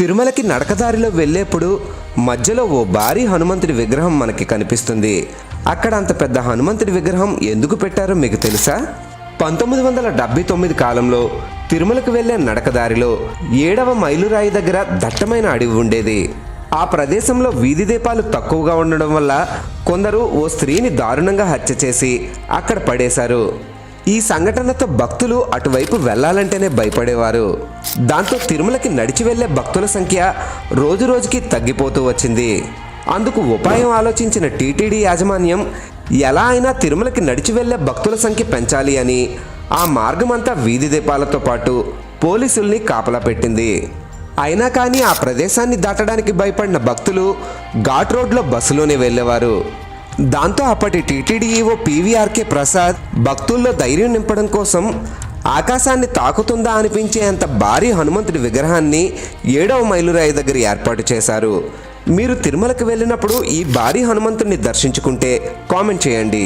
తిరుమలకి నడకదారిలో వెళ్ళేప్పుడు మధ్యలో ఓ భారీ హనుమంతుడి విగ్రహం మనకి కనిపిస్తుంది. అక్కడ అంత పెద్ద హనుమంతుడి విగ్రహం ఎందుకు పెట్టారో మీకు తెలుసా? 1979 కాలంలో తిరుమలకు వెళ్లే నడకదారిలో 7వ మైలురాయి దగ్గర దట్టమైన అడవి ఉండేది. ఆ ప్రదేశంలో వీధి దీపాలు తక్కువగా ఉండడం వల్ల కొందరు ఓ స్త్రీని దారుణంగా హత్య చేసి అక్కడ పడేశారు. ఈ సంఘటనతో భక్తులు అటువైపు వెళ్లాలంటేనే భయపడేవారు. దాంతో తిరుమలకి నడిచి వెళ్లే భక్తుల సంఖ్య రోజురోజుకి తగ్గిపోతూ వచ్చింది. అందుకు ఉపాయం ఆలోచించిన టీటీడీ యాజమాన్యం ఎలా అయినా తిరుమలకి నడిచి వెళ్లే భక్తుల సంఖ్య పెంచాలి అని ఆ మార్గమంతా వీధి దీపాలతో పాటు పోలీసుల్ని కాపలా పెట్టింది. అయినా కానీ ఆ ప్రదేశాన్ని దాటడానికి భయపడిన భక్తులు ఘాట్ రోడ్లో బస్సులోనే వెళ్ళేవారు. దాంతో అప్పటి టీటీడీ ఈవో పీవీఆర్కే ప్రసాద్ భక్తుల్లో ధైర్యం నింపడం కోసం ఆకాశాన్ని తాకుతుందా అనిపించే అంత భారీ హనుమంతుడి విగ్రహాన్ని 7వ మైలురాయి దగ్గర ఏర్పాటు చేశారు. మీరు తిరుమలకు వెళ్ళినప్పుడు ఈ భారీ హనుమంతుడిని దర్శించుకుంటే కామెంట్ చేయండి.